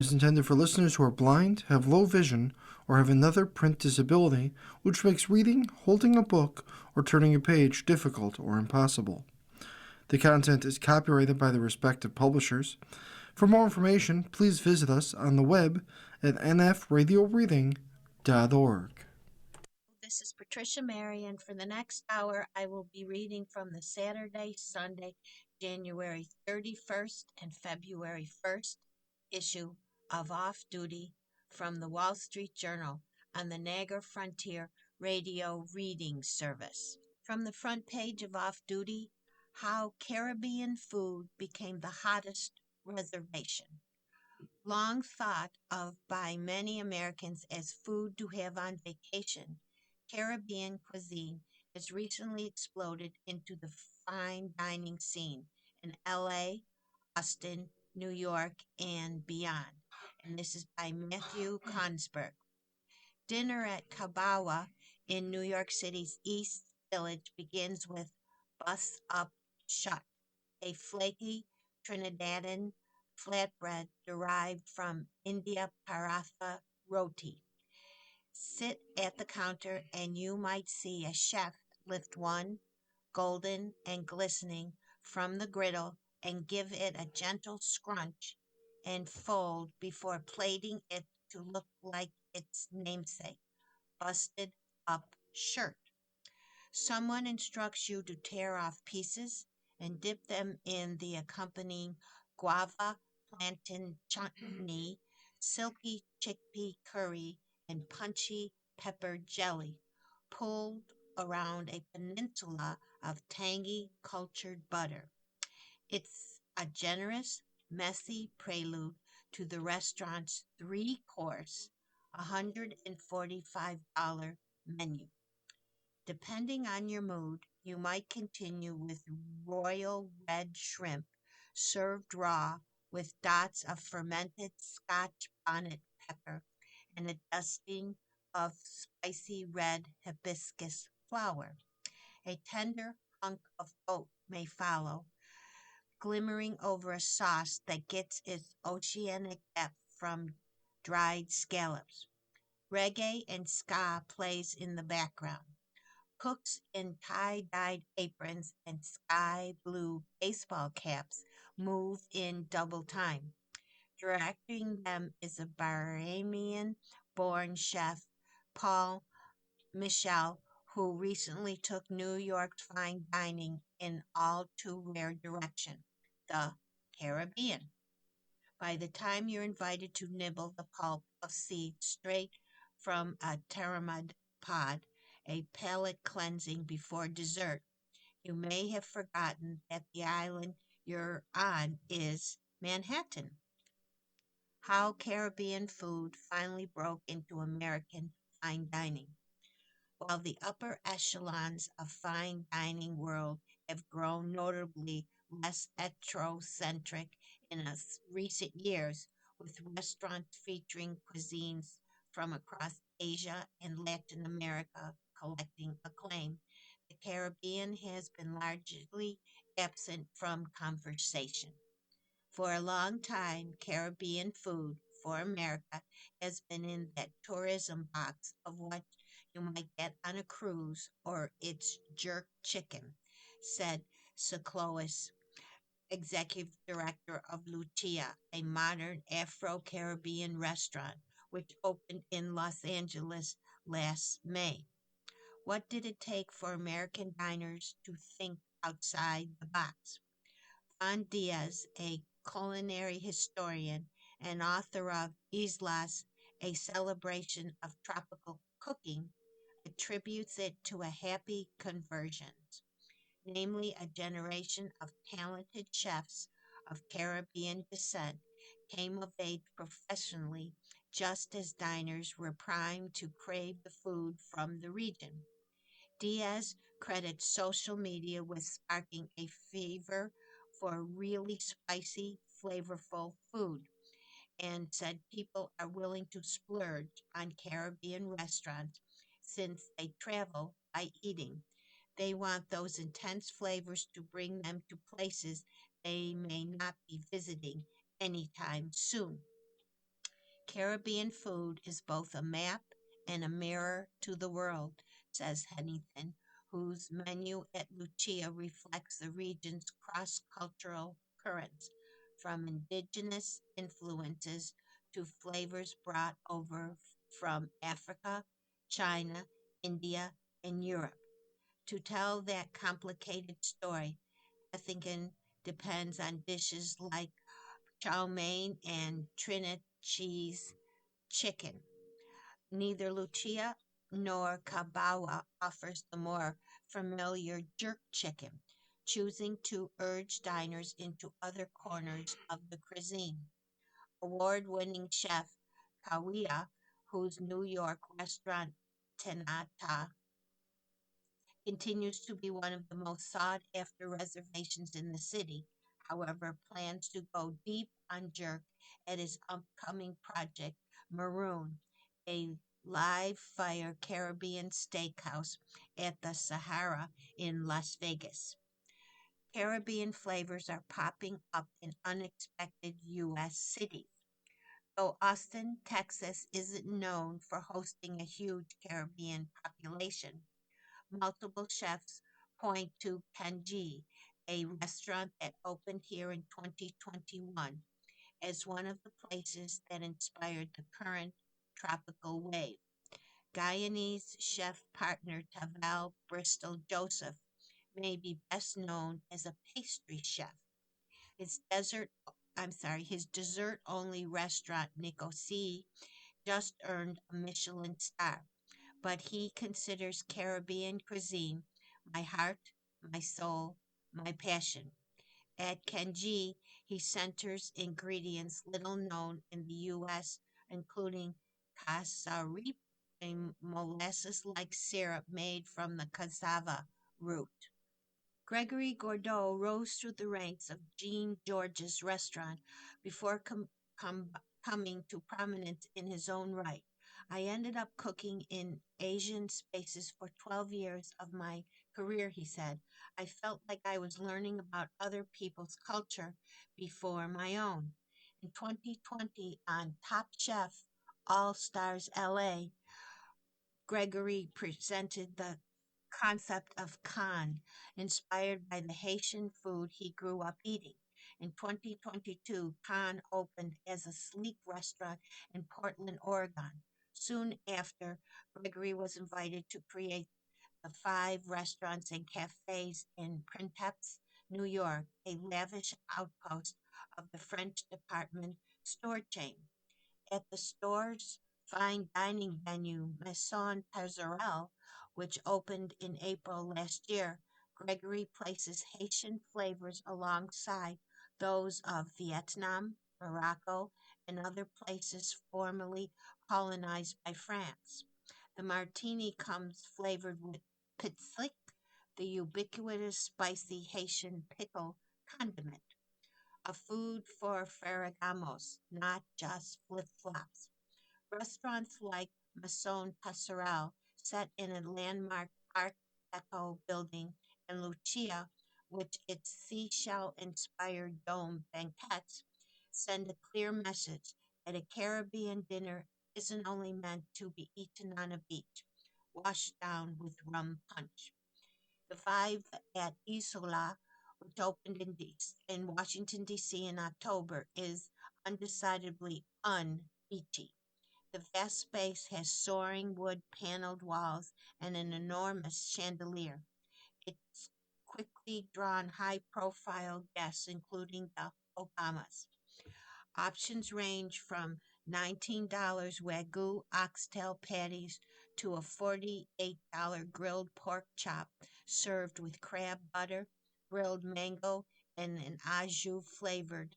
is intended for listeners who are blind, have low vision, or have another print disability which makes reading, holding a book, or turning a page difficult or impossible. The content is copyrighted by the respective publishers. For more information, please visit us on the web at nfradioreading.org. This is Patricia Mary, and for the next hour, I will be reading from the Saturday, Sunday, January 31st and February 1st issue of Off Duty from the Wall Street Journal on the Niagara Frontier Radio Reading Service. From the front page of Off Duty, how Caribbean food became the hottest reservation. Long thought of by many Americans as food to have on vacation, Caribbean cuisine has recently exploded into the fine dining scene in LA, Austin, New York, and beyond. And this is by Matthew Konsberg. Dinner at Kabawa in New York City's East Village begins with Bus Up Shut, a flaky Trinidadian flatbread derived from India paratha roti. Sit at the counter and you might see a chef lift one, golden and glistening, from the griddle and give it a gentle scrunch and fold before plating it to look like its namesake, busted up shirt. Someone instructs you to tear off pieces and dip them in the accompanying guava plantain chutney, silky chickpea curry, and punchy pepper jelly, pulled around a peninsula of tangy cultured butter. It's a generous, messy prelude to the restaurant's three-course, $145 menu. Depending on your mood, you might continue with royal red shrimp served raw with dots of fermented Scotch bonnet pepper and a dusting of spicy red hibiscus flower. A tender hunk of oat may follow, glimmering over a sauce that gets its oceanic depth from dried scallops. Reggae and ska plays in the background. Cooks in tie-dyed aprons and sky blue baseball caps move in double time. Directing them is a Bahrainian-born chef, Paul Michel, who recently took New York's fine dining in all too rare direction, the Caribbean. By the time you're invited to nibble the pulp of seeds straight from a pteramid pod, a palate cleansing before dessert, you may have forgotten that the island you're on is Manhattan. How Caribbean food finally broke into American fine dining. While the upper echelons of fine dining world have grown notably less ethnocentric in recent years, with restaurants featuring cuisines from across Asia and Latin America collecting acclaim, the Caribbean has been largely absent from conversation. For a long time, Caribbean food for America has been in that tourism box of what you might get on a cruise or its jerk chicken, said Seclois, executive director of Lucia, a modern Afro-Caribbean restaurant which opened in Los Angeles last May. What did it take for American diners to think outside the box? Juan Diaz, a culinary historian and author of Islas, a celebration of tropical cooking, attributes it to a happy conversion, namely a generation of talented chefs of Caribbean descent came of age professionally just as diners were primed to crave the food from the region. Diaz credits social media with sparking a fever for really spicy, flavorful food and said people are willing to splurge on Caribbean restaurants since they travel by eating. They want those intense flavors to bring them to places they may not be visiting anytime soon. Caribbean food is both a map and a mirror to the world, says Hennington, whose menu at Lucia reflects the region's cross cultural currents, from indigenous influences to flavors brought over from Africa, China, India, and Europe. To tell that complicated story, Heffington depends on dishes like chow mein and Trinidad cheese chicken. Neither Lucia nor Kabawa offers the more familiar jerk chicken, choosing to urge diners into other corners of the cuisine. Award winning chef Kawia, whose New York restaurant Tenata continues to be one of the most sought after reservations in the city. However, plans to go deep on jerk at his upcoming project, Maroon, a live fire Caribbean steakhouse at the Sahara in Las Vegas. Caribbean flavors are popping up in unexpected U.S. cities. Though Austin, Texas isn't known for hosting a huge Caribbean population, multiple chefs point to Kanji, a restaurant that opened here in 2021, as one of the places that inspired the current tropical wave. Guyanese chef partner Taval Bristol Joseph may be best known as a pastry chef. His desert his dessert only restaurant Nicosie just earned a Michelin star, but he considers Caribbean cuisine my heart, my soul, my passion. At Kenji, he centers ingredients little known in the U.S., including casarip, a molasses like syrup made from the cassava root. Gregory Gordeau rose through the ranks of Jean George's restaurant before com- coming to prominence in his own right. I ended up cooking in Asian spaces for 12 years of my career, he said. I felt like I was learning about other people's culture before my own. In 2020, on Top Chef All Stars LA, Gregory presented the concept of Khan, inspired by the Haitian food he grew up eating. In 2022, Khan opened as a sleek restaurant in Portland, Oregon. Soon after, Gregory was invited to create the five restaurants and cafes in Printemps, New York, a lavish outpost of the French department store chain. At the store's fine dining venue, Maison Pazarel, which opened in April last year, Gregory places Haitian flavors alongside those of Vietnam, Morocco, and other places formerly colonized by France. The martini comes flavored with pitslick, the ubiquitous spicy Haitian pickle condiment, a food for Ferragamos, not just flip flops. Restaurants like Maison Passerelle, set in a landmark Art Deco building, and Lucia, which its seashell inspired dome banquettes, send a clear message that a Caribbean dinner isn't only meant to be eaten on a beach, washed down with rum punch. The Five at Isola, which opened in Washington, D.C. in October, is undecidedly un-beachy. The vast space has soaring wood paneled walls and an enormous chandelier. It's quickly drawn high profile guests, including the Obamas. Options range from $19 Wagyu oxtail patties to a $48 grilled pork chop served with crab butter, grilled mango, and an au jus flavored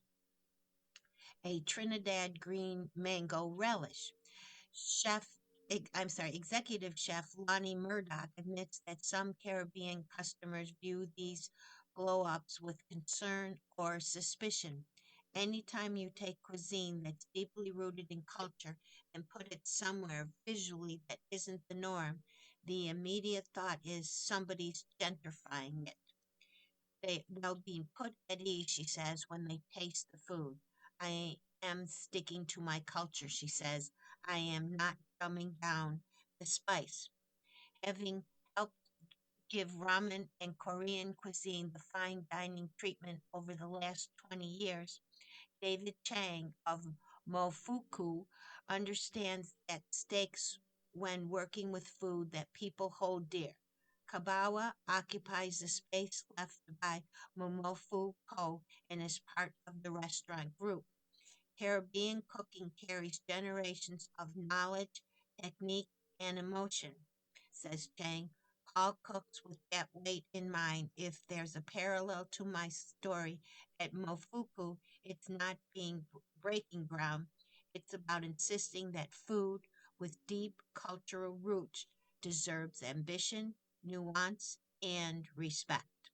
a Trinidad green mango relish. Chef, Executive Chef Lonnie Murdoch admits that some Caribbean customers view these blow ups with concern or suspicion. Anytime you take cuisine that's deeply rooted in culture and put it somewhere visually that isn't the norm, the immediate thought is somebody's gentrifying it. They'll be put at ease, she says, when they taste the food. I am sticking to my culture, she says. I am not dumbing down the spice. Having helped give ramen and Korean cuisine the fine dining treatment over the last 20 years, David Chang of Mofuku understands that stakes when working with food that people hold dear. Kabawa occupies the space left by Momofu Ko and is part of the restaurant group. Caribbean cooking carries generations of knowledge, technique, and emotion, says Chang. Paul cooks with that weight in mind. If there's a parallel to my story at Mofuku, it's not being breaking ground. It's about insisting that food with deep cultural roots deserves ambition, nuance, and respect.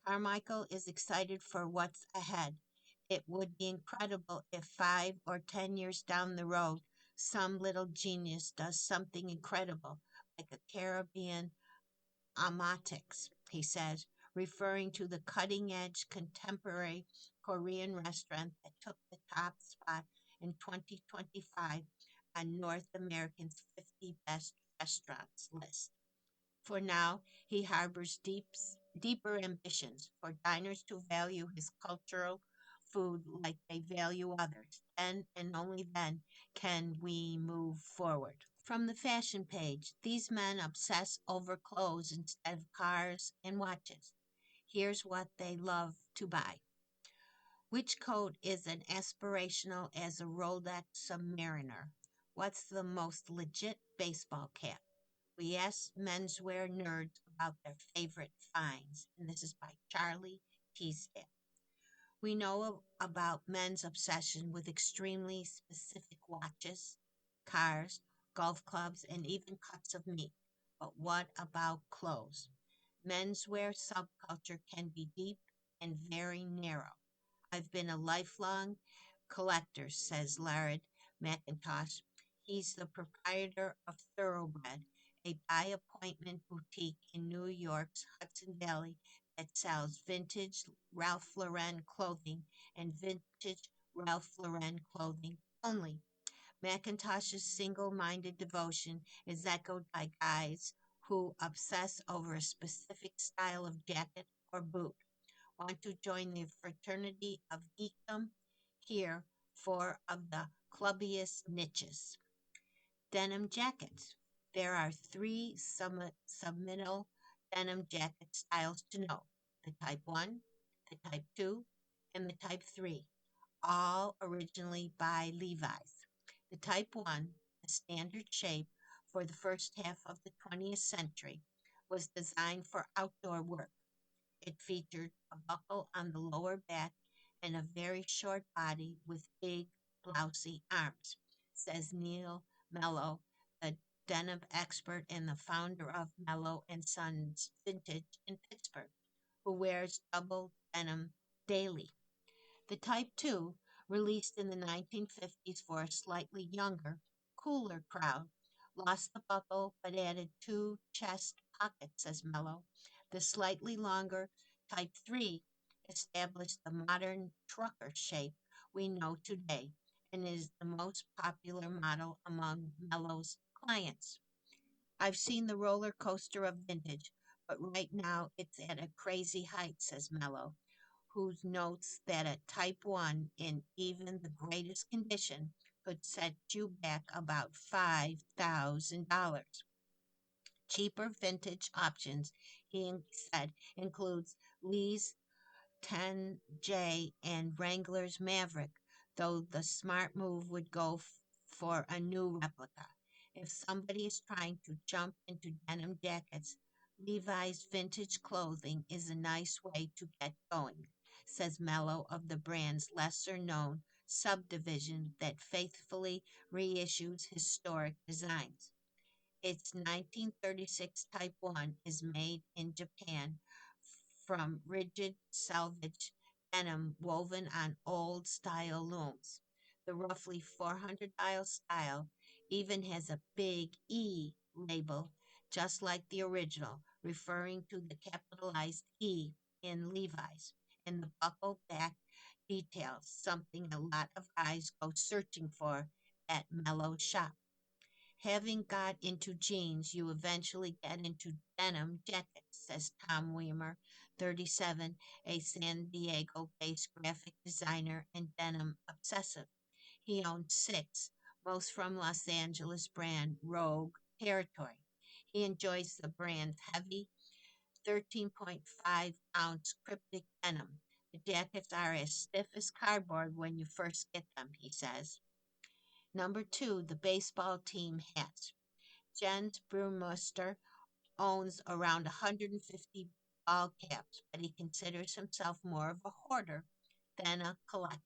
Carmichael is excited for what's ahead. It would be incredible if 5 or 10 years down the road, some little genius does something incredible, like a Caribbean Amatics, he says, referring to the cutting edge contemporary Korean restaurant that took the top spot in 2025 on North American's 50 Best Restaurants list. For now, he harbors deeper ambitions for diners to value his cultural food like they value others. Then and only then can we move forward. From the fashion page, these men obsess over clothes instead of cars and watches. Here's what they love to buy. Which coat is as aspirational as a Rolex Submariner? What's the most legit baseball cap? We asked menswear nerds about their favorite finds, and this is by Charlie Teasdale. We know about men's obsession with extremely specific watches, cars, golf clubs, and even cuts of meat. But what about clothes? Menswear subculture can be deep and very narrow. I've been a lifelong collector, says Laird McIntosh. He's the proprietor of Thoroughbred, a by appointment boutique in New York's Hudson Valley that sells vintage Ralph Lauren clothing and vintage Ralph Lauren clothing only. McIntosh's single minded devotion is echoed by guys who obsess over a specific style of jacket or boot. Want to join the fraternity of geekdom? Here, four of the clubbiest niches. Denim jackets. There are three submittal denim jacket styles to know: the Type 1, the Type 2, and the Type 3, all originally by Levi's. The Type 1, the standard shape for the first half of the 20th century, was designed for outdoor work. It featured a buckle on the lower back and a very short body with big, blousy arms, says Neil Mello, the denim expert and the founder of Mello and Sons Vintage in Pittsburgh, who wears double denim daily. The Type 2, released in the 1950s for a slightly younger, cooler crowd, lost the buckle but added two chest pockets, says Mello. The slightly longer Type 3 established the modern trucker shape we know today and is the most popular model among Mello's clients. I've seen the roller coaster of vintage, but right now it's at a crazy height, says Mello, who notes that a Type 1 in even the greatest condition could set you back about $5,000. Cheaper vintage options, he said, includes Lee's 10J and Wrangler's Maverick, though the smart move would go for a new replica. If somebody is trying to jump into denim jackets, Levi's vintage clothing is a nice way to get going, says Mello of the brand's lesser known subdivision that faithfully reissues historic designs. Its 1936 Type 1 is made in Japan from rigid selvage denim woven on old style looms. The roughly 400 style even has a big E label, just like the original, referring to the capitalized E in Levi's. And the buckle back details, something a lot of guys go searching for at Mellow Shop. Having got into jeans, you eventually get into denim jackets, says Tom Weimer, 37, a San Diego based graphic designer and denim obsessive. He owns six, most from Los Angeles brand Rogue Territory. He enjoys the brand's heavy 13.5-ounce cryptic denim. The jackets are as stiff as cardboard when you first get them, he says. Number two, the baseball team hats. Jens Brewmuster owns around 150 ball caps, but he considers himself more of a hoarder than a collector.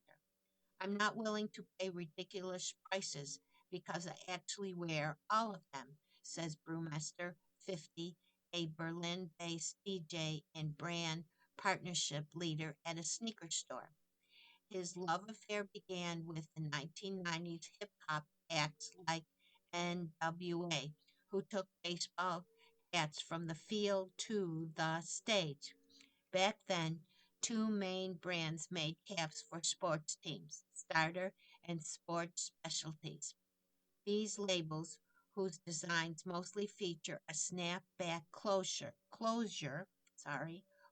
I'm not willing to pay ridiculous prices because I actually wear all of them, says Brewmaster 50, a Berlin based DJ and brand partnership leader at a sneaker store. His love affair began with the 1990s hip hop acts like NWA, who took baseball hats from the field to the stage. Back then, two main brands made caps for sports teams, Starter and Sports Specialties. These labels, whose designs mostly feature a snap-back closure,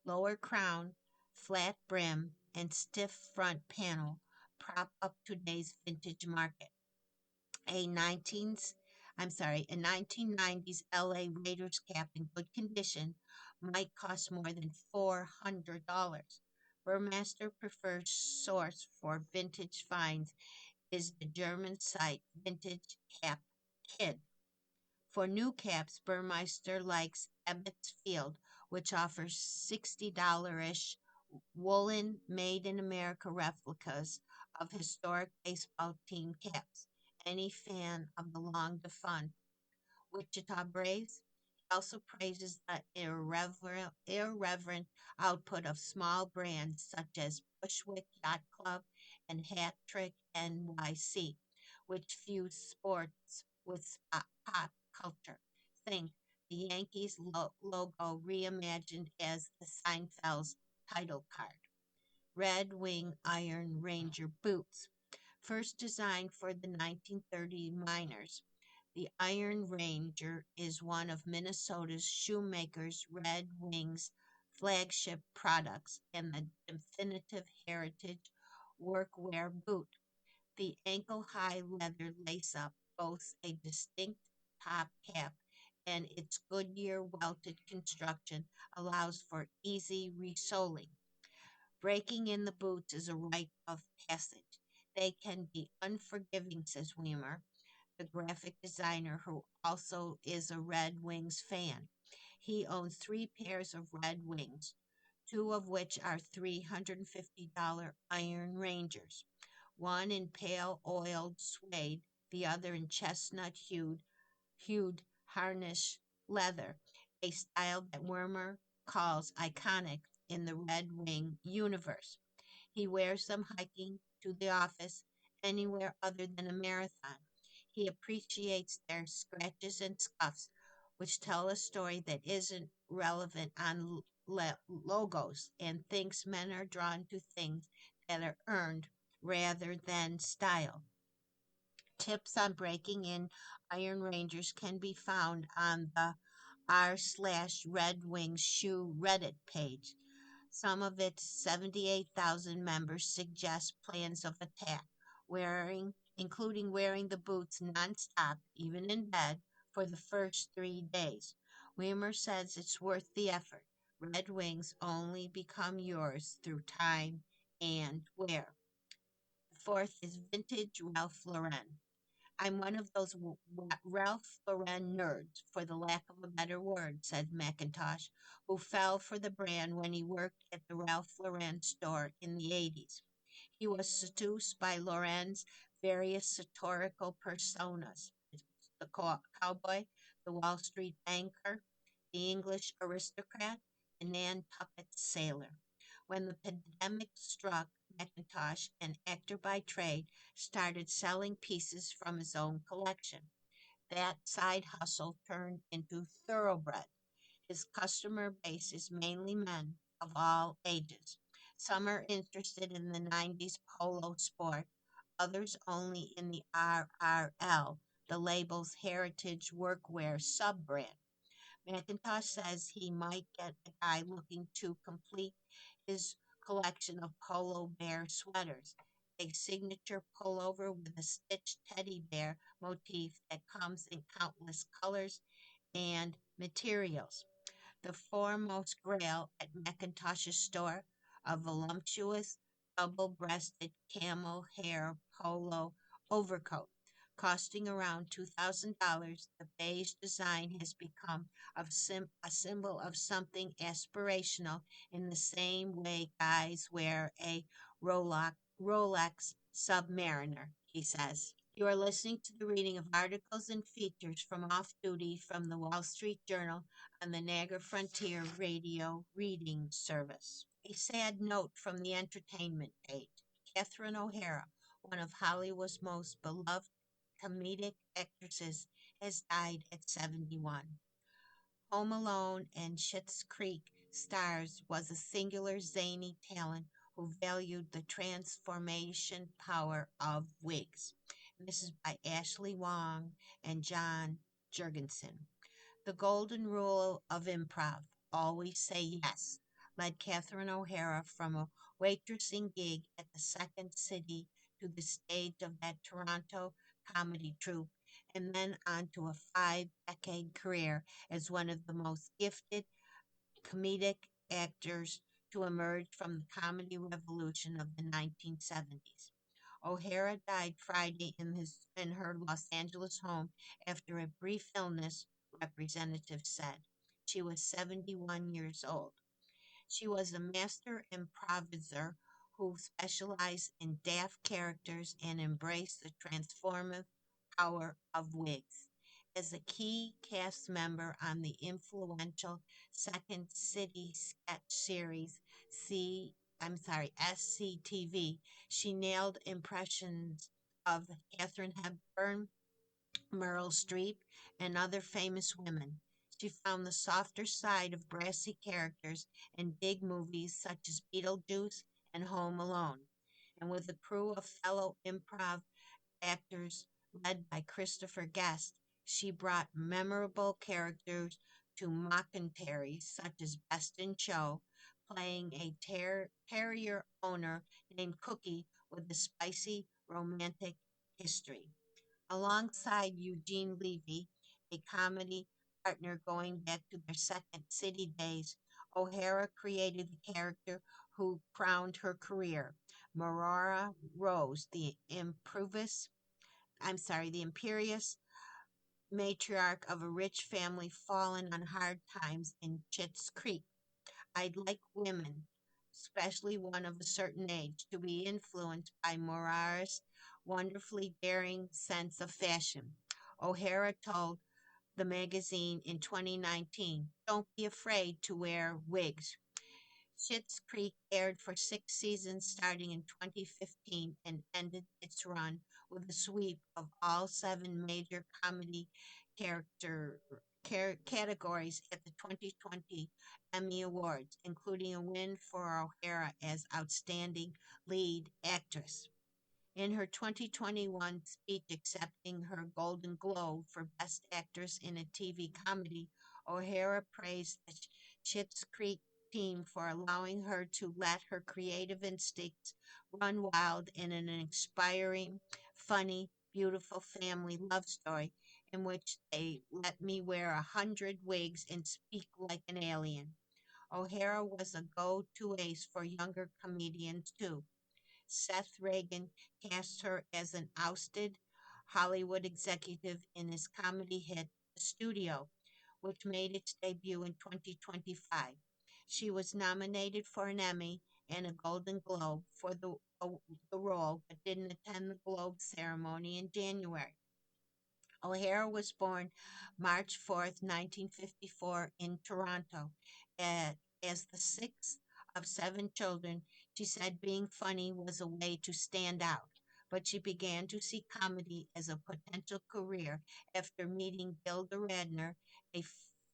lower crown, flat brim, and stiff front panel, prop up today's vintage market. A 19s, a 1990s LA Raiders cap in good condition might cost more than $400. Burmaster preferred source for vintage finds is the German site Vintage Cap Kid. For new caps, Burmeister likes Ebbets Field, which offers $60-ish woolen made in America replicas of historic baseball team caps. Any fan of the long defunct Wichita Braves. He also praises the irreverent output of small brands such as Bushwick Yacht Club and Hat Trick NYC, which fuse sports with pop culture. Think the Yankees logo reimagined as the Seinfeld's title card. Red Wing Iron Ranger boots. First designed for the 1930 miners, the Iron Ranger is one of Minnesota's shoemakers Red Wings flagship products and the definitive heritage workwear boot. The ankle-high leather lace-up boasts a distinct top cap, and its Goodyear welted construction allows for easy resoling. Breaking in the boots is a rite of passage. They can be unforgiving, says Weimer, the graphic designer who also is a Red Wings fan. He owns three pairs of Red Wings, two of which are $350 Iron Rangers, one in pale oiled suede, the other in chestnut hued harnish leather, a style that Wormer calls iconic in the Red Wing universe. He wears them hiking, to the office, anywhere other than a marathon. He appreciates their scratches and scuffs, which tell a story that isn't relevant on logos, and thinks men are drawn to things that are earned rather than style. Tips on breaking in Iron Rangers can be found on the r/Red Wings Shoe Reddit page. Some of its 78,000 members suggest plans of attack, including wearing the boots nonstop, even in bed, for the first 3 days. Weimer says it's worth the effort. Red Wings only become yours through time and wear. The fourth is vintage Ralph Lauren. I'm one of those Ralph Lauren nerds, for the lack of a better word, said McIntosh, who fell for the brand when he worked at the Ralph Lauren store in the 80s. He was seduced by Lauren's various satirical personas, the cowboy, the Wall Street banker, the English aristocrat, and Nantucket sailor. When the pandemic struck, McIntosh, an actor by trade, started selling pieces from his own collection. That side hustle turned into thoroughbred. His customer base is mainly men of all ages. Some are interested in the 90s polo sport, others only in the RRL, the label's heritage workwear sub brand. McIntosh says he might get a guy looking to complete his collection of polo bear sweaters, a signature pullover with a stitched teddy bear motif that comes in countless colors and materials. The foremost grail at McIntosh's store, a voluptuous double-breasted camel hair polo overcoat. Costing around $2,000, the beige design has become a symbol of something aspirational in the same way guys wear a Rolex Submariner, he says. You are listening to the reading of articles and features from Off Duty from the Wall Street Journal on the Niagara Frontier Radio Reading Service. A sad note from the entertainment page. Catherine O'Hara, one of Hollywood's most beloved comedic actresses, has died at 71. Home Alone and Schitt's Creek stars was a singular zany talent who valued the transformation power of wigs. This is by Ashley Wong and John Jurgensen. The golden rule of improv, always say yes, led Catherine O'Hara from a waitressing gig at the Second City to the stage of that Toronto comedy troupe, and then on to a 5-decade career as one of the most gifted comedic actors to emerge from the comedy revolution of the 1970s. O'Hara died Friday in her Los Angeles home after a brief illness, representatives said. She was 71 years old. She was a master improviser who specialized in daft characters and embraced the transformative power of wigs. As a key cast member on the influential Second City sketch series SCTV, she nailed impressions of Katharine Hepburn, Meryl Streep, and other famous women. She found the softer side of brassy characters in big movies such as Beetlejuice and Home Alone. And with a crew of fellow improv actors led by Christopher Guest, she brought memorable characters to mockumentaries such as Best in Show, playing a terrier owner named Cookie with a spicy romantic history. Alongside Eugene Levy, a comedy partner going back to their Second City days, O'Hara created the character who crowned her career, Marora Rose, the imperious matriarch of a rich family fallen on hard times in Schitt's Creek. I'd like women, especially one of a certain age, to be influenced by Mora's wonderfully daring sense of fashion. O'Hara told the magazine in 2019, "Don't be afraid to wear wigs." Schitt's Creek aired for 6 seasons starting in 2015 and ended its run with a sweep of all 7 major comedy character categories at the 2020 Emmy Awards, including a win for O'Hara as Outstanding Lead Actress. In her 2021 speech accepting her Golden Globe for Best Actress in a TV Comedy, O'Hara praised the Schitt's Creek team for allowing her to let her creative instincts run wild in an inspiring, funny, beautiful family love story in which they let me wear 100 wigs and speak like an alien. O'Hara was a go-to ace for younger comedians too. Seth Rogen cast her as an ousted Hollywood executive in his comedy hit The Studio, which made its debut in 2025. She was nominated for an Emmy and a Golden Globe for the role, but didn't attend the Globe ceremony in January. O'Hara was born March 4th, 1954, in Toronto. As the sixth of 7 children, she said being funny was a way to stand out. But she began to see comedy as a potential career after meeting Gilda Radner, a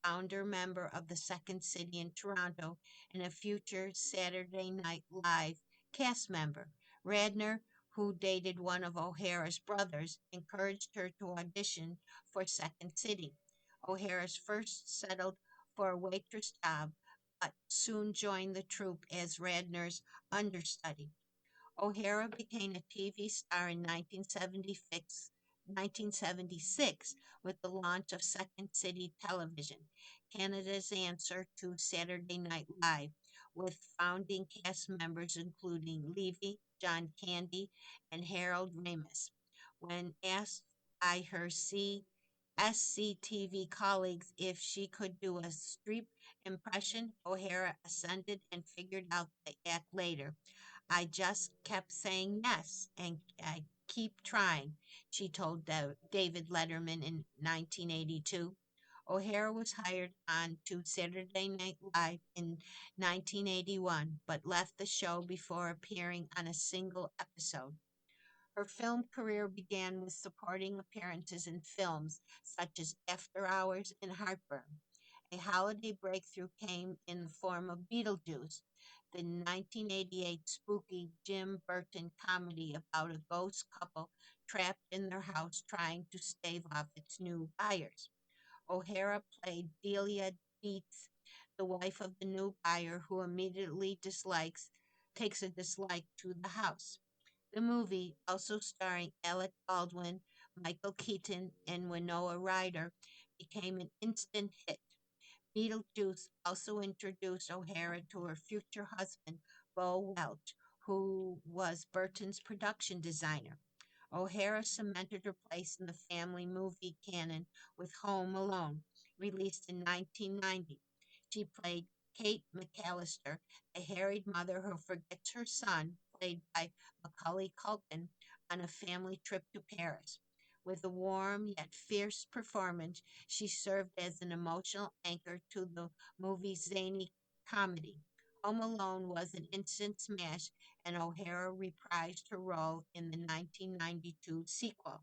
founder member of the Second City in Toronto, and a future Saturday Night Live cast member. Radner, who dated one of O'Hara's brothers, encouraged her to audition for Second City. O'Hara's first settled for a waitress job, but soon joined the troupe as Radner's understudy. O'Hara became a TV star in 1976 with the launch of Second City Television, Canada's answer to Saturday Night Live, with founding cast members including Levy, John Candy, and Harold Ramis. When asked by her SCTV colleagues if she could do a Streep impression, O'Hara assented and figured out the act later. I just kept saying yes and I keep trying, she told David Letterman in 1982. O'Hara was hired on to Saturday Night Live in 1981, but left the show before appearing on a single episode. Her film career began with supporting appearances in films such as After Hours and Heartburn. A holiday breakthrough came in the form of Beetlejuice, the 1988 spooky Jim Burton comedy about a ghost couple trapped in their house trying to stave off its new buyers. O'Hara played Delia Dietz, the wife of the new buyer who immediately takes a dislike to the house. The movie, also starring Alec Baldwin, Michael Keaton, and Winona Ryder, became an instant hit. Beetlejuice also introduced O'Hara to her future husband, Bo Welch, who was Burton's production designer. O'Hara cemented her place in the family movie canon with Home Alone, released in 1990. She played Kate McAllister, a harried mother who forgets her son, played by Macaulay Culkin, on a family trip to Paris. With a warm yet fierce performance, she served as an emotional anchor to the movie's zany comedy. Home Alone was an instant smash, and O'Hara reprised her role in the 1992 sequel.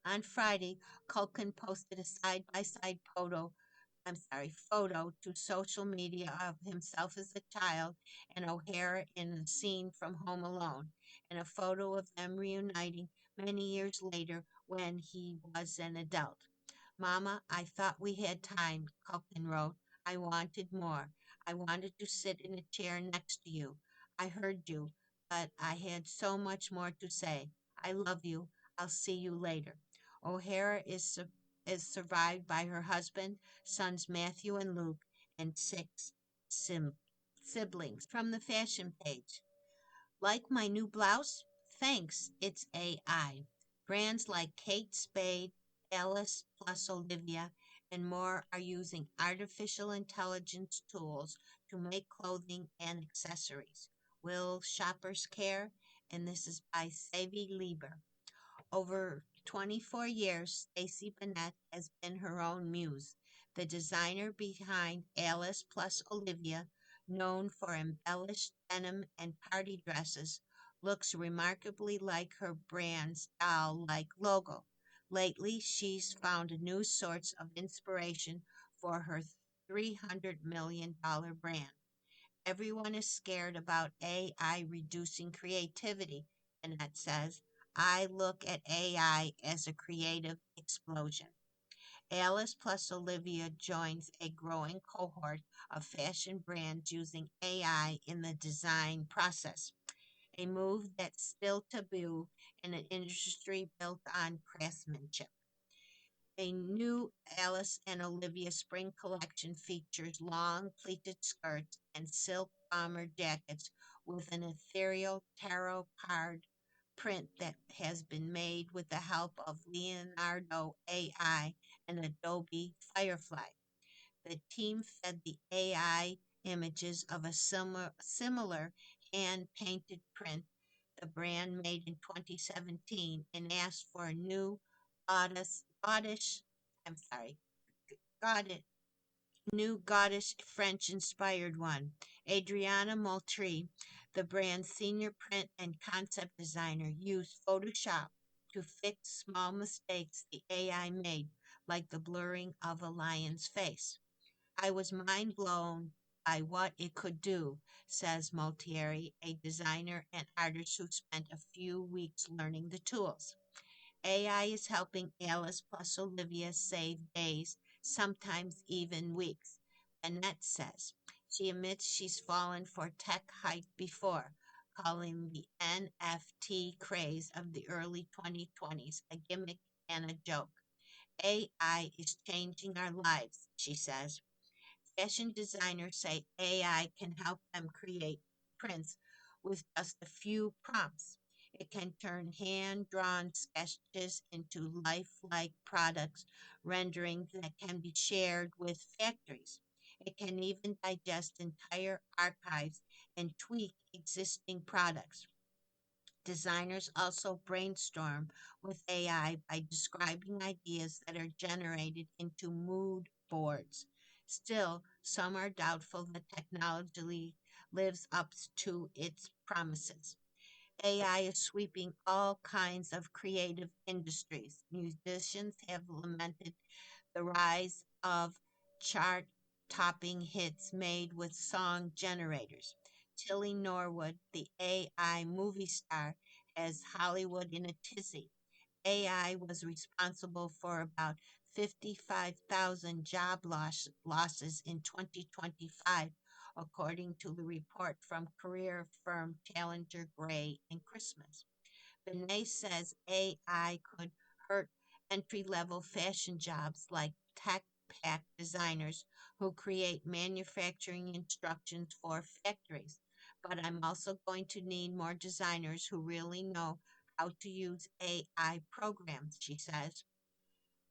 On Friday, Culkin posted a side-by-side photo to social media of himself as a child and O'Hara in a scene from Home Alone, and a photo of them reuniting many years later when he was an adult. Mama, I thought we had time, Culkin wrote. I wanted more. I wanted to sit in a chair next to you. I heard you, but I had so much more to say. I love you. I'll see you later. O'Hara is survived by her husband, sons Matthew and Luke, and six siblings. From the fashion page. Like my new blouse? Thanks, it's AI. Brands like Kate Spade, Alice plus Olivia, and more are using artificial intelligence tools to make clothing and accessories. Will shoppers care? And this is by Savvy Lieber. Over 24 years, Stacey Bennett has been her own muse, the designer behind Alice plus Olivia, known for embellished denim and party dresses, looks remarkably like her brand's doll-like logo. Lately, she's found a new source of inspiration for her $300 million brand. Everyone is scared about AI reducing creativity, Annette says. I look at AI as a creative explosion. Alice plus Olivia joins a growing cohort of fashion brands using AI in the design process, a move that's still taboo in an industry built on craftsmanship. A new Alice and Olivia spring collection features long pleated skirts and silk bomber jackets with an ethereal tarot card print that has been made with the help of Leonardo AI and Adobe Firefly. The team fed the AI images of a similar hand painted print the brand made in 2017 and asked for a new goddess, I'm sorry, goddess, new goddess French inspired one. Adriana Moultrie, the brand's senior print and concept designer, used Photoshop to fix small mistakes the AI made, like the blurring of a lion's face. I was mind blown by what it could do, says Moltieri, a designer and artist who spent a few weeks learning the tools. AI is helping Alice plus Olivia save days, sometimes even weeks. Annette says she admits she's fallen for tech hype before, calling the NFT craze of the early 2020s a gimmick and a joke. AI is changing our lives, she says. Fashion designers say AI can help them create prints with just a few prompts. It can turn hand drawn sketches into lifelike products, renderings that can be shared with factories. It can even digest entire archives and tweak existing products. Designers also brainstorm with AI by describing ideas that are generated into mood boards. Still, some are doubtful the technology lives up to its promises. AI is sweeping all kinds of creative industries. Musicians have lamented the rise of chart topping hits made with song generators. Tilly Norwood, the AI movie star, has Hollywood in a tizzy. AI was responsible for about 55,000 losses in 2025, according to the report from career firm Challenger Gray and Christmas. Benet says AI could hurt entry level fashion jobs like tech pack designers who create manufacturing instructions for factories. But I'm also going to need more designers who really know how to use AI programs, she says.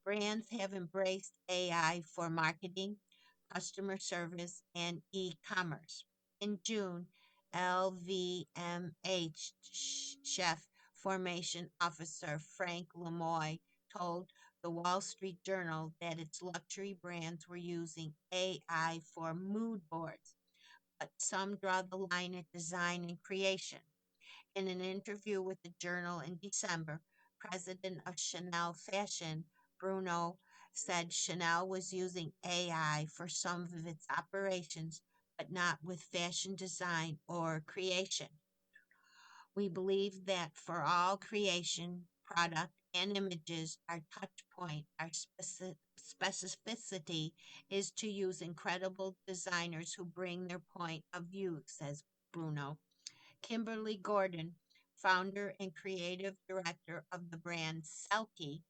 Brands have embraced AI for marketing, customer service, and e commerce. In June, LVMH chef formation officer Frank Lemoy told the Wall Street Journal that its luxury brands were using AI for mood boards, but some draw the line at design and creation. In an interview with the Journal in December, president of Chanel Fashion, Bruno, said Chanel was using AI for some of its operations, but not with fashion design or creation. We believe that for all creation, product, and images, our touch point, our specificity is to use incredible designers who bring their point of view, says Bruno. Kimberly Gordon, founder and creative director of the brand Selkie,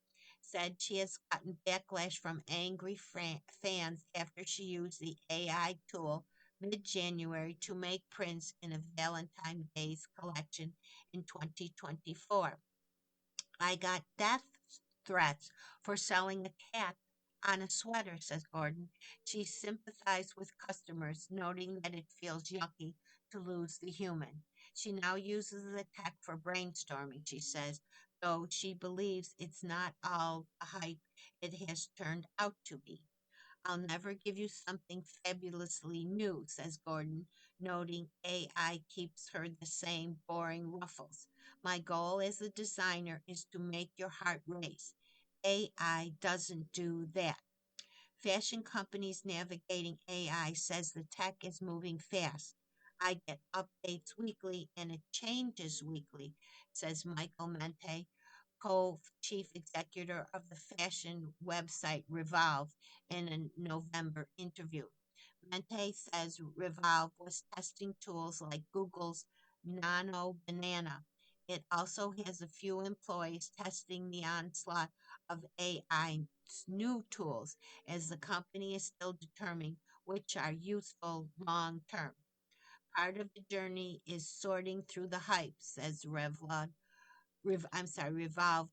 said she has gotten backlash from angry fans after she used the AI tool mid January to make prints in a Valentine's Day's collection in 2024. I got death threats for selling a cat on a sweater, says Gordon. She sympathized with customers, noting that it feels yucky to lose the human. She now uses the tech for brainstorming, she says, though she believes it's not all the hype it has turned out to be. I'll never give you something fabulously new, says Gordon, noting AI keeps her the same boring ruffles. My goal as a designer is to make your heart race. AI doesn't do that. Fashion companies navigating AI says the tech is moving fast. I get updates weekly and it changes weekly, says Michael Mente, co-chief executive of the fashion website Revolve, in a November interview. Mente says Revolve was testing tools like Google's Nano Banana. It also has a few employees testing the onslaught of AI's new tools, as the company is still determining which are useful long term. Part of the journey is sorting through the hype, says Revolve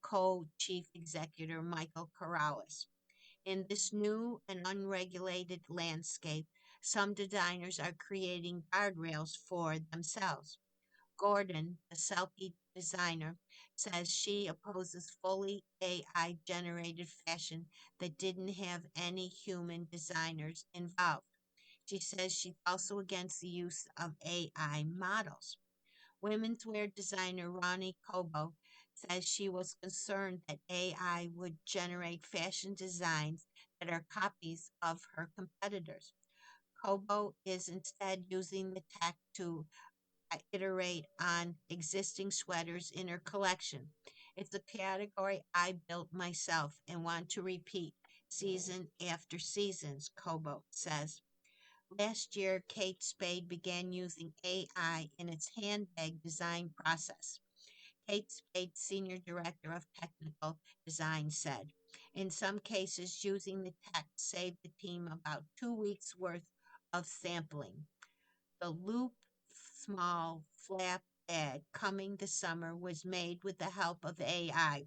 co-chief executive Michael Corrales. In this new and unregulated landscape, some designers are creating guardrails for themselves. Gordon, the Selkie designer, says she opposes fully AI generated fashion that didn't have any human designers involved. She says she's also against the use of AI models. Women's wear designer Ronnie Cobo says she was concerned that AI would generate fashion designs that are copies of her competitors. Kobo is instead using the tech to iterate on existing sweaters in her collection. It's a category I built myself and want to repeat season after seasons, Kobo says. Last year, Kate Spade began using AI in its handbag design process. Kate Spade, Senior Director of Technical Design, said, in some cases, using the tech saved the team about 2 weeks' worth of sampling. The loop small flap bag coming this summer was made with the help of AI.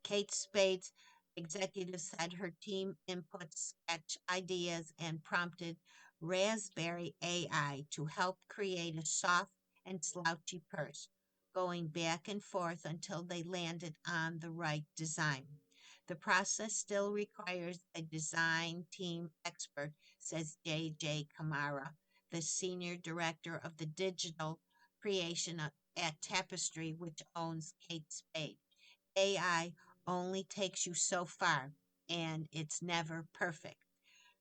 Kate Spade's executive said her team input sketch ideas and prompted Raspberry AI to help create a soft and slouchy purse, going back and forth until they landed on the right design. The process still requires a design team expert, says J.J. Kamara, the senior director of the digital creation at Tapestry, which owns Kate Spade. AI only takes you so far, and it's never perfect.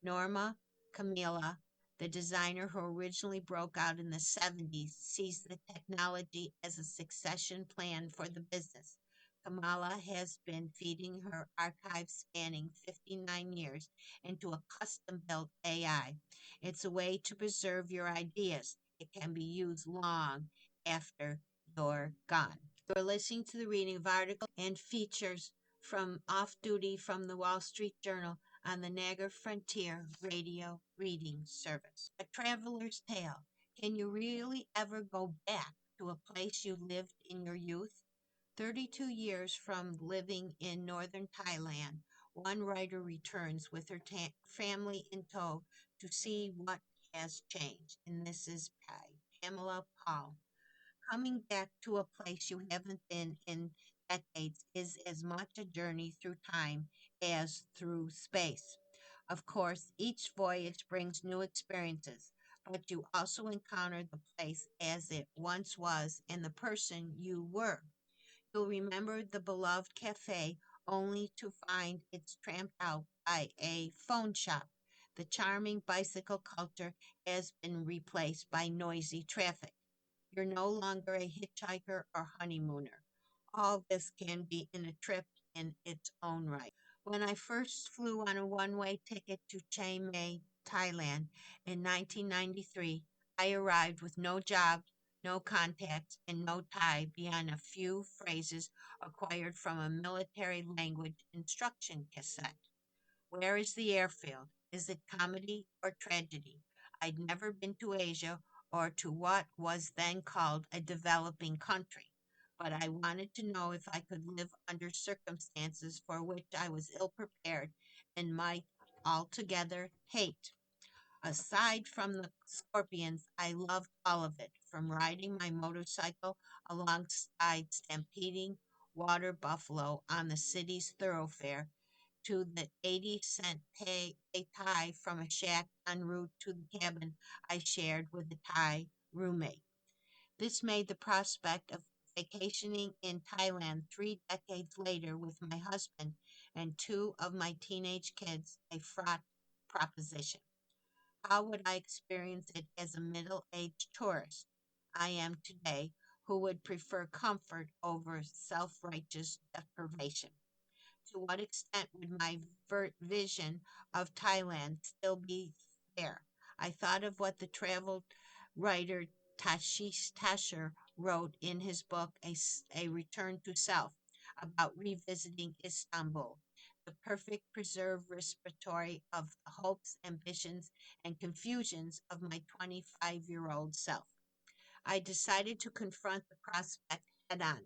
Norma Camilla, the designer who originally broke out in the 70s, sees the technology as a succession plan for the business. Kamala has been feeding her archive spanning 59 years into a custom built AI. It's a way to preserve your ideas. It can be used long after you're gone. You're listening to the reading of articles and features from Off Duty from the Wall Street Journal on the Niagara Frontier Radio Reading Service. A Traveler's Tale. Can you really ever go back to a place you lived in your youth? 32 years from living in northern Thailand, one writer returns with her family in tow to see what has changed. And this is by Pamela Paul. Coming back to a place you haven't been in decades is as much a journey through time as through space. Of course, each voyage brings new experiences, but you also encounter the place as it once was and the person you were. You'll remember the beloved cafe only to find it's tramped out by a phone shop. The charming bicycle culture has been replaced by noisy traffic. You're no longer a hitchhiker or honeymooner. All this can be in a trip in its own right. When I first flew on a one way ticket to Chiang Mai, Thailand in 1993, I arrived with no job, no contacts, and no Thai beyond a few phrases acquired from a military language instruction cassette. Where is the airfield? Is it comedy or tragedy? I'd never been to Asia or to what was then called a developing country, but I wanted to know if I could live under circumstances for which I was ill prepared and might altogether hate. Aside from the scorpions, I loved all of it, from riding my motorcycle alongside stampeding water buffalo on the city's thoroughfare to the 80-cent pay Thai from a shack en route to the cabin I shared with a Thai roommate. This made the prospect of vacationing in Thailand 3 decades later with my husband and two of my teenage kids a fraught proposition. How would I experience it as a middle aged tourist I am today who would prefer comfort over self righteous deprivation? To what extent would my vision of Thailand still be there? I thought of what the travel writer Tashish Tasher wrote in his book, A Return to Self, about revisiting Istanbul, the perfect preserved repertory of the hopes, ambitions, and confusions of my 25-year-old self. I decided to confront the prospect head on.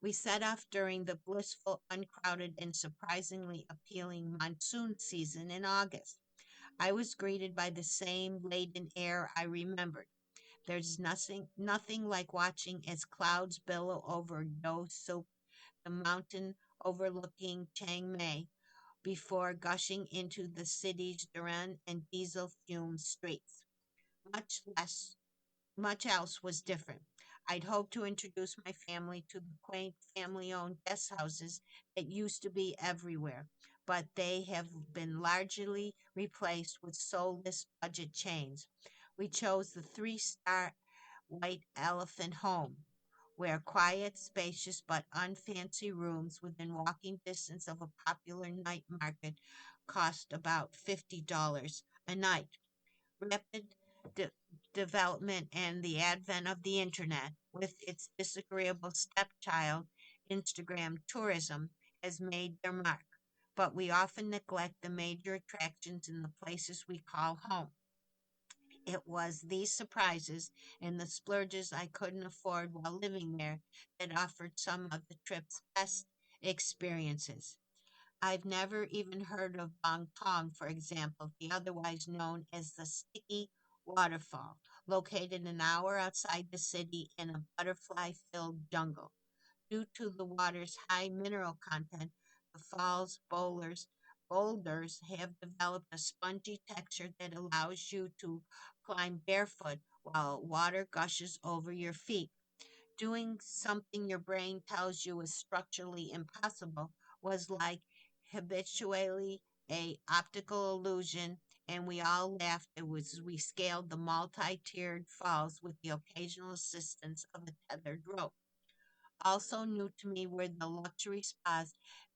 We set off during the blissful, uncrowded, and surprisingly appealing monsoon season in August. I was greeted by the same laden air I remembered. There's nothing like watching as clouds billow over Do Sup, the mountain overlooking Chiang Mai, before gushing into the city's Duran and diesel fumed streets. Much less Much else was different. I'd hoped to introduce my family to the quaint family owned guest houses that used to be everywhere, but they have been largely replaced with soulless budget chains. We chose the three-star White Elephant Home, where quiet, spacious, but unfancy rooms within walking distance of a popular night market cost about $50 a night. Rapid de- development and the advent of the internet, with its disagreeable stepchild, Instagram tourism, has made their mark. But we often neglect the major attractions in the places we call home. It was these surprises and the splurges I couldn't afford while living there that offered some of the trip's best experiences. I've never even heard of Bang Tong, for example, the otherwise known as the Sticky Waterfall, located an hour outside the city in a butterfly-filled jungle. Due to the water's high mineral content, the fall's boulders have developed a spongy texture that allows you to climb barefoot while water gushes over your feet. Doing something your brain tells you is structurally impossible was like habitually a optical illusion, and we all laughed as we scaled the multi-tiered falls with the occasional assistance of a tethered rope. Also new to me were the luxury spas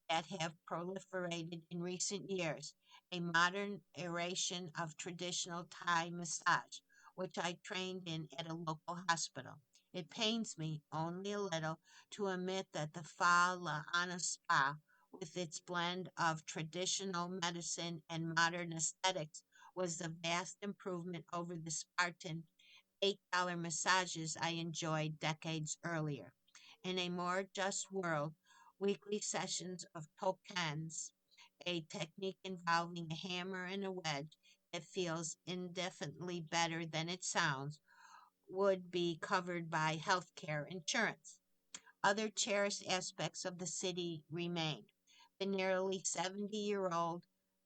that have proliferated in recent years, a modern iteration of traditional Thai massage, which I trained in at a local hospital. It pains me only a little to admit that the Fa La Ana Spa, with its blend of traditional medicine and modern aesthetics, was a vast improvement over the Spartan $8 massages I enjoyed decades earlier. In a more just world, weekly sessions of tokens, a technique involving a hammer and a wedge that feels indefinitely better than it sounds, would be covered by healthcare insurance. Other cherished aspects of the city remained. The nearly 70-year-old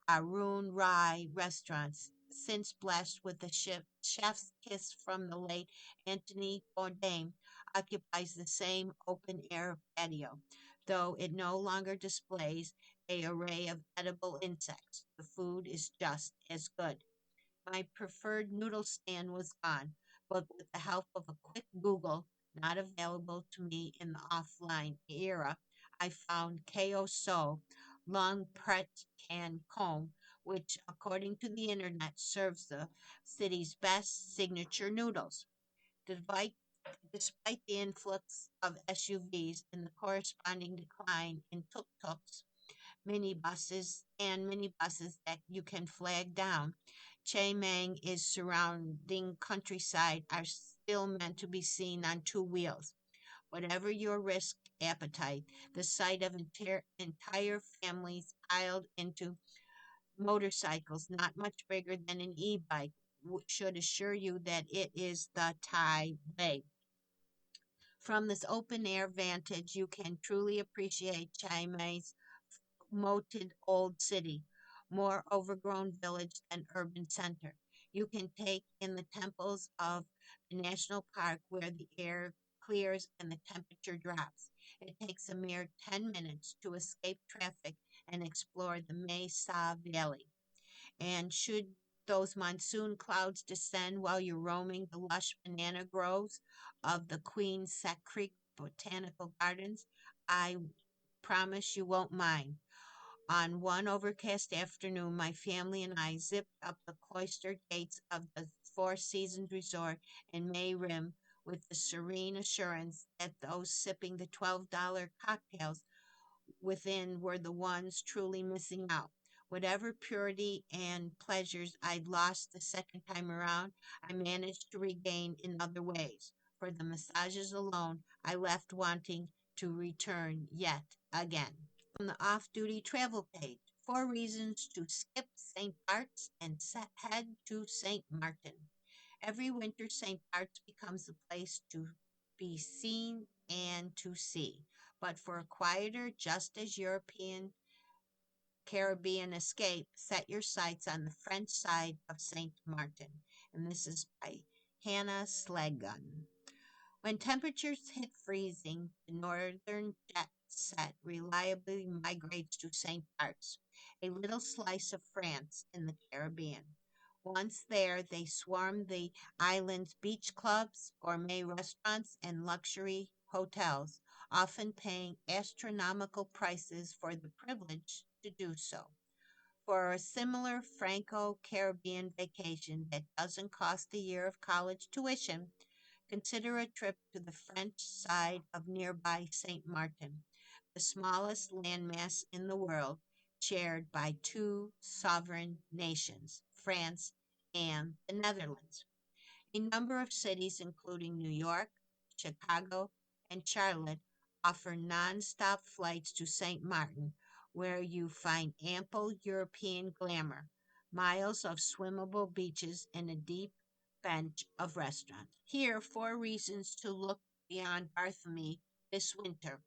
Arun Rai restaurants, since blessed with the chef's kiss from the late Anthony Bourdain, occupies the same open-air patio, though it no longer displays an array of edible insects. The food is just as good. My preferred noodle stand was gone, but with the help of a quick Google, not available to me in the offline era, I found Ko So Long Pret Can Comb, which, according to the internet, serves the city's best signature noodles. Despite, despite the influx of SUVs and the corresponding decline in tuk-tuks, minibuses that you can flag down, Chiang Mai is surrounding countryside are still meant to be seen on two wheels. Whatever your risk appetite, the sight of entire families piled into motorcycles not much bigger than an e-bike should assure you that it is the Thai way. From this open air vantage, you can truly appreciate Chiang Mai's moated old city, more overgrown village than urban center. You can take in the temples of the national park where the air clears and the temperature drops. It takes a mere 10 minutes to escape traffic and explore the Mesa Valley. And should those monsoon clouds descend while you're roaming the lush banana groves of the Queen Sack Creek Botanical Gardens, I promise you won't mind. On one overcast afternoon, my family and I zipped up the cloistered gates of the Four Seasons Resort in May Rim with the serene assurance that those sipping the $12 cocktails within were the ones truly missing out. Whatever purity and pleasures I'd lost the second time around, I managed to regain in other ways. For the massages alone, I left wanting to return yet again. From the off duty travel page, four reasons to skip St. Bart's and head to St. Martin. Every winter, St. Bart's becomes a place to be seen and to see. But for a quieter, just as European Caribbean escape, set your sights on the French side of St. Martin. And this is by Hannah Slagun. When temperatures hit freezing, the northern jet set reliably migrates to St. Bart's, a little slice of France in the Caribbean. Once there, they swarm the island's beach clubs, gourmet restaurants, and luxury hotels, often paying astronomical prices for the privilege to do so. For a similar Franco Caribbean vacation that doesn't cost a year of college tuition, consider a trip to the French side of nearby St. Martin, the smallest landmass in the world, shared by two sovereign nations, France and the Netherlands. A number of cities, including New York, Chicago, and Charlotte, offer non-stop flights to St. Martin, where you find ample European glamour, miles of swimmable beaches, and a deep bench of restaurants. Here are four reasons to look beyond Bartholomew this winter,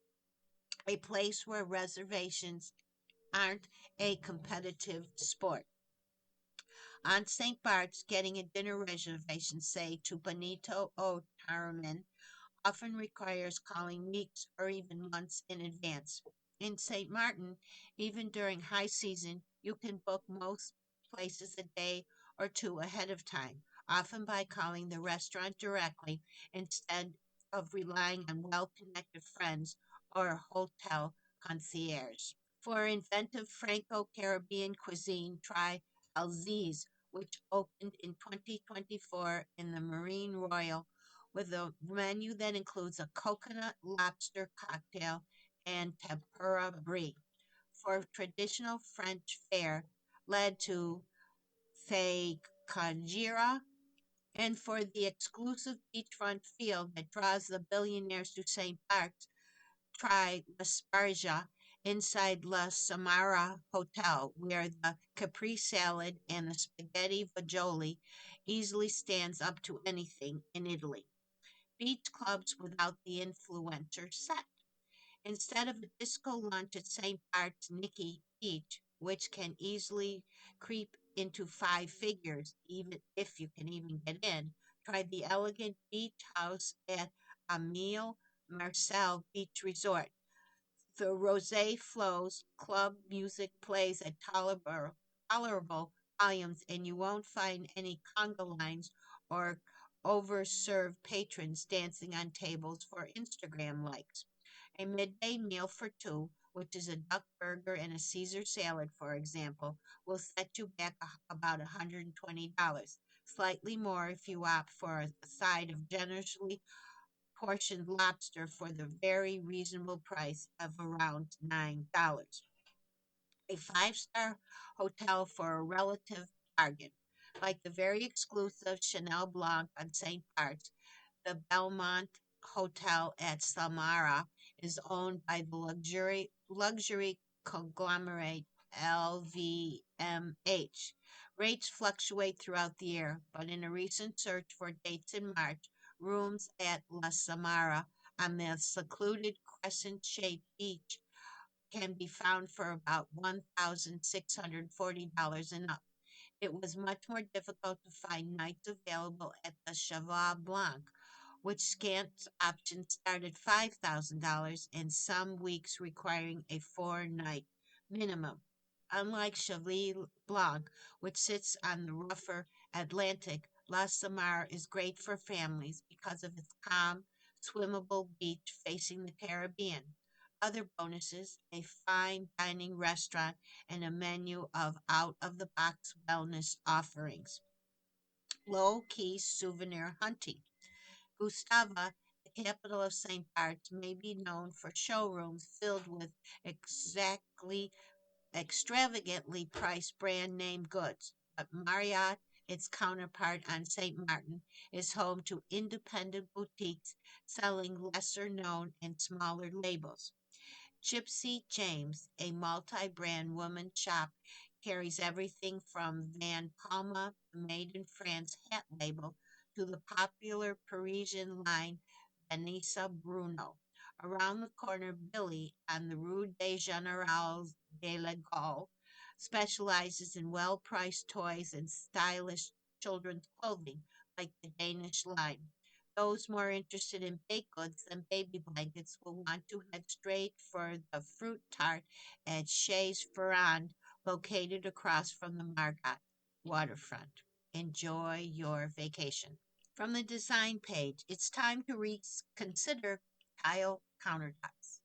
a place where reservations aren't a competitive sport. On St. Bart's, getting a dinner reservation, say, to Benito o Taraman, often requires calling weeks or even months in advance. In St. Martin, even during high season, you can book most places a day or two ahead of time, often by calling the restaurant directly instead of relying on well connected friends or a hotel concierge. For inventive Franco Caribbean cuisine, try Alziz, which opened in 2024 in the Marine Royal with a menu that includes a coconut lobster cocktail and tempura brie. For traditional French fare, led to feikanjira, and for the exclusive beachfront feel that draws the billionaires to St. Bart's, try La Spargia inside La Samara Hotel, where the Capri salad and the spaghetti fagioli easily stands up to anything in Italy. Beach clubs without the influencer set. Instead of a disco lunch at St. Bart's Nicky Beach, which can easily creep into five figures, even if you can even get in, try the elegant beach house at Amil Marcel Beach Resort. The rosé flows, club music plays at tolerable volumes, and you won't find any conga lines or overserved patrons dancing on tables for Instagram likes. A midday meal for two, which is a duck burger and a Caesar salad, for example, will set you back about $120, slightly more if you opt for a side of generously portioned lobster for the very reasonable price of around $9. A five-star hotel for a relative bargain. Like the very exclusive Chanel Blanc on St. Bart's, the Belmont Hotel at Samara is owned by the luxury conglomerate LVMH. Rates fluctuate throughout the year, but in a recent search for dates in March, rooms at La Samara on the secluded crescent-shaped beach can be found for about $1,640 and up. It was much more difficult to find nights available at the Cheval Blanc, which scant options start at $5,000 and some weeks requiring a four-night minimum. Unlike Cheval Blanc, which sits on the rougher Atlantic, La Samar is great for families because of its calm, swimmable beach facing the Caribbean. Other bonuses, a fine dining restaurant and a menu of out-of-the-box wellness offerings. Low-key souvenir hunting. Gustava, the capital of St. Bart's, may be known for showrooms filled with exactly extravagantly priced brand name goods, but Marriott, its counterpart on St. Martin, is home to independent boutiques selling lesser known and smaller labels. Gypsy James, a multi-brand women's shop, carries everything from Van Palma, the Made in France hat label, to the popular Parisian line Vanessa Bruno. Around the corner, Billy, on the Rue des Generaux de la Gaulle, specializes in well-priced toys and stylish children's clothing, like the Danish line. Those more interested in baked goods than baby blankets will want to head straight for the fruit tart at Chez Ferrand, located across from the Margot waterfront. Enjoy your vacation. From the design page, it's time to reconsider tile countertops.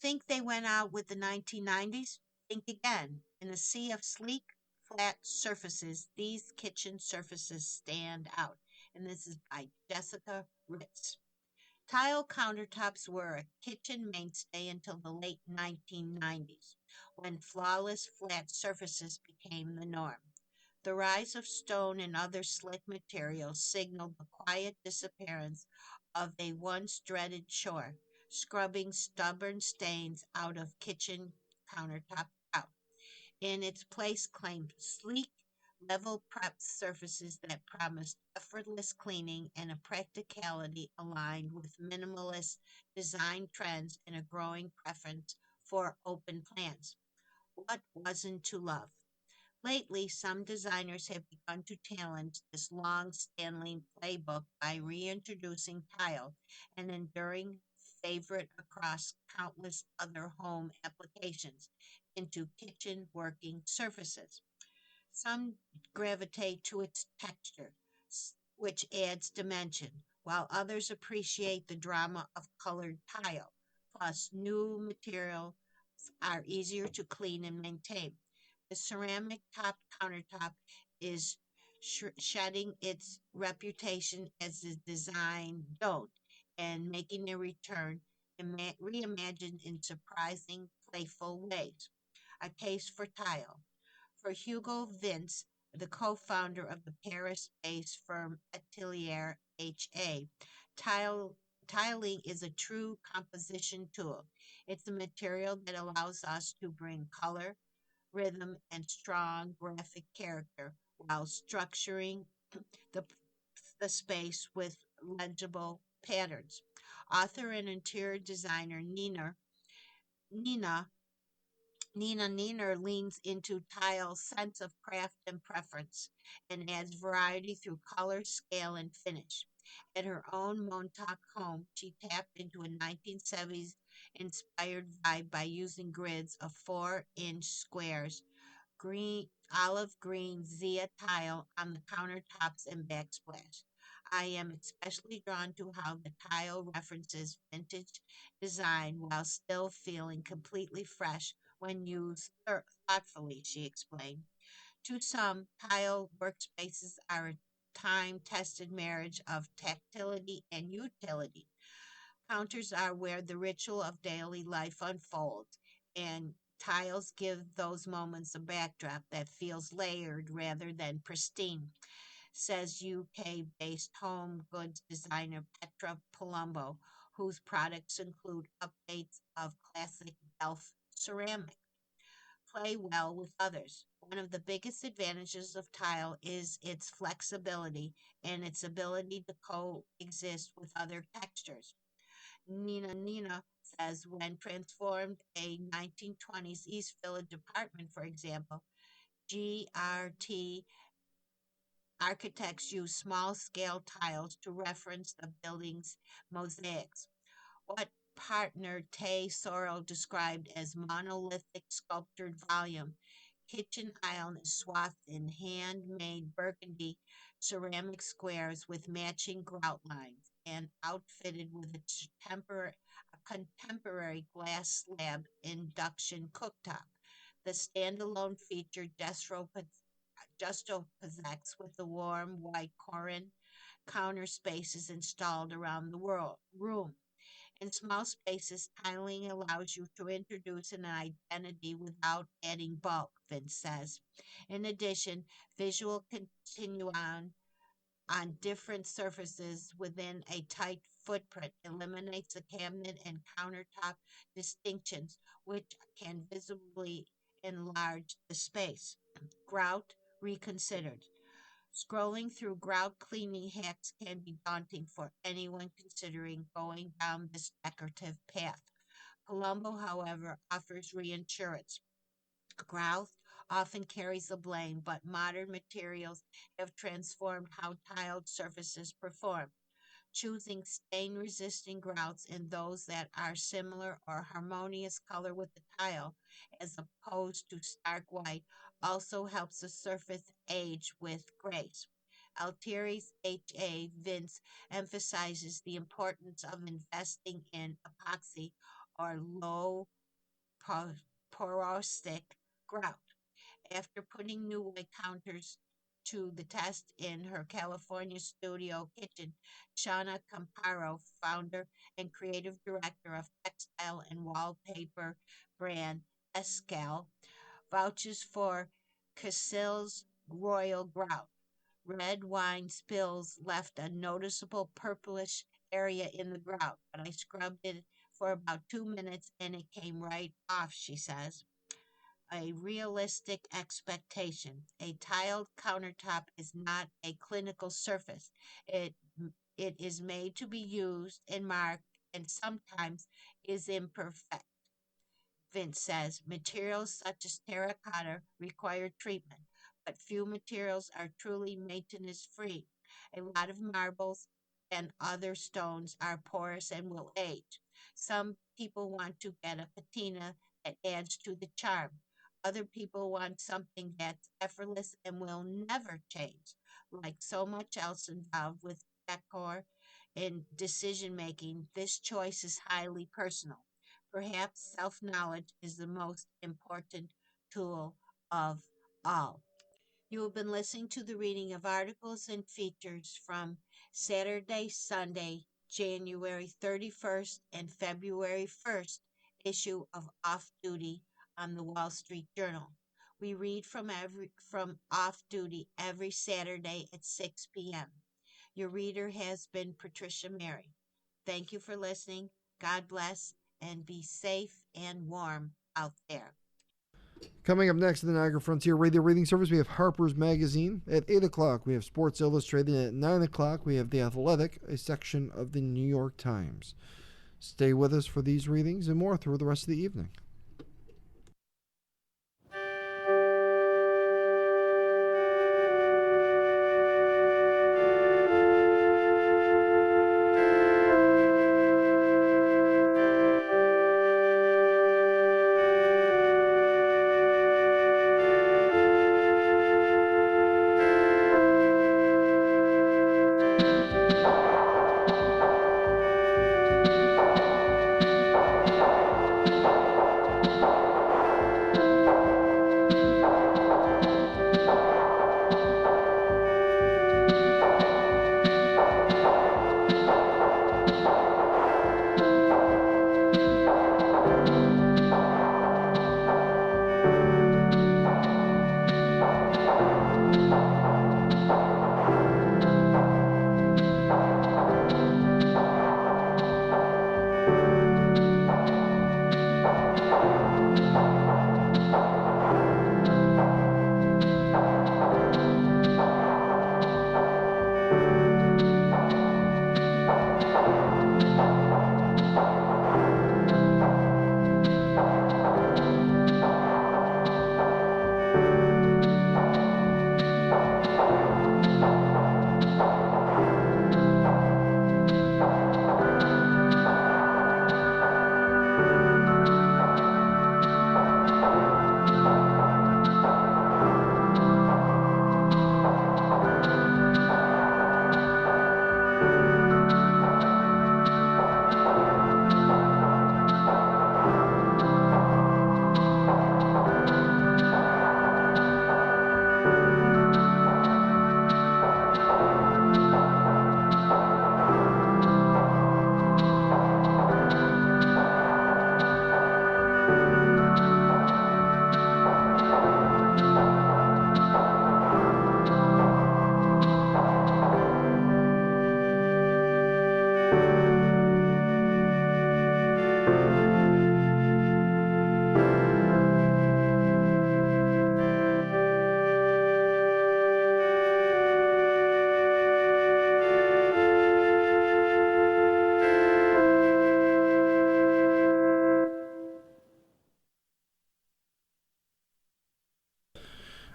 Think they went out with the 1990s? Think again. In a sea of sleek, flat surfaces, these kitchen surfaces stand out. And this is by Jessica Ritz. Tile countertops were a kitchen mainstay until the late 1990s, when flawless flat surfaces became the norm. The rise of stone and other slick materials signaled the quiet disappearance of a once dreaded chore, scrubbing stubborn stains out of kitchen countertop out. In its place claimed sleek, level prepped surfaces that promised effortless cleaning and a practicality aligned with minimalist design trends and a growing preference for open plans. What wasn't to love? Lately, some designers have begun to challenge this long-standing playbook by reintroducing tile, an enduring favorite across countless other home applications, into kitchen working surfaces. Some gravitate to its texture, which adds dimension, while others appreciate the drama of colored tile. Plus, new materials are easier to clean and maintain. The ceramic top countertop is shedding its reputation as a design don't and making a return reimagined in surprising, playful ways. A taste for tile. For Hugo Vince, the co-founder of the Paris-based firm Atelier HA, tile, tiling is a true composition tool. It's a material that allows us to bring color, rhythm, and strong graphic character while structuring the, the space with legible patterns. Author and interior designer Nina Nina Niner leans into Tile's sense of craft and preference and adds variety through color, scale, and finish. At her own Montauk home, she tapped into a 1970s inspired vibe by using grids of 4-inch squares, olive green Zia tile on the countertops and backsplash. I am especially drawn to how the tile references vintage design while still feeling completely fresh when used thoughtfully, she explained. To some, tile workspaces are a time tested marriage of tactility and utility. Counters are where the ritual of daily life unfolds, and tiles give those moments a backdrop that feels layered rather than pristine, says UK based home goods designer Petra Palumbo, whose products include updates of classic Delft ceramic. Play well with others. One of the biggest advantages of tile is its flexibility and its ability to coexist with other textures. Nina says when transformed a 1920s East Village apartment, for example, GRT architects use small scale tiles to reference the building's mosaics. What partner Tay Sorrell described as monolithic sculptured volume. Kitchen aisle is swathed in handmade burgundy ceramic squares with matching grout lines and outfitted with a contemporary glass slab induction cooktop. The standalone feature Justo possessed with the warm white Corin counter spaces installed around the room. In small spaces, tiling allows you to introduce an identity without adding bulk, Vince says. In addition, visual continuum on different surfaces within a tight footprint eliminates the cabinet and countertop distinctions, which can visibly enlarge the space. Grout reconsidered. Scrolling through grout cleaning hacks can be daunting for anyone considering going down this decorative path. Colombo, however, offers reassurance. Grout often carries the blame, but modern materials have transformed how tiled surfaces perform. choosing stain-resistant grouts and those that are similar or harmonious color with the tile, as opposed to stark white, also helps the surface age with grace. Altieri's H.A. Vince emphasizes the importance of investing in epoxy or low porosity grout. After putting new white counters to the test in her California studio kitchen, Shauna Camparo, founder and creative director of textile and wallpaper brand Escal, vouches for Casil's Royal Grout. Red wine spills left a noticeable purplish area in the grout, but I scrubbed it for about 2 minutes and it came right off, she says. A realistic expectation. A tiled countertop is not a clinical surface. It it is made to be used and marked and sometimes is imperfect. Vince says materials such as terracotta require treatment, but few materials are truly maintenance free. A lot of marbles and other stones are porous and will age. Some people want to get a patina that adds to the charm. Other people want something that's effortless and will never change. Like so much else involved with decor and decision making, this choice is highly personal. Perhaps self knowledge is the most important tool of all. You have been listening to the reading of articles and features from Saturday, Sunday, January 31st and February 1st issue of Off Duty on the Wall Street Journal. We read from Off Duty every Saturday at 6 p.m. Your reader has been Patricia Mary. Thank you for listening. God bless and be safe and warm out there. Coming up next in the Niagara Frontier Radio Reading Service, we have Harper's Magazine. At 8 o'clock, we have Sports Illustrated. At 9 o'clock, we have The Athletic, a section of the New York Times. Stay with us for these readings and more through the rest of the evening.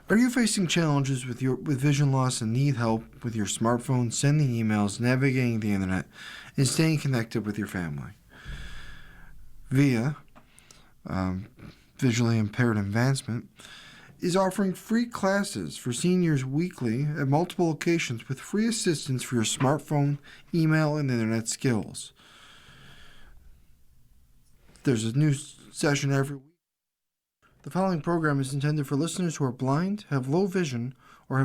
Are you facing challenges with vision loss and need help with your smartphone, sending emails, navigating the internet, and staying connected with your family? VIA, Visually Impaired Advancement, is offering free classes for seniors weekly at multiple locations with free assistance for your smartphone, email, and internet skills. There's a new session every week. The following program is intended for listeners who are blind, have low vision, or have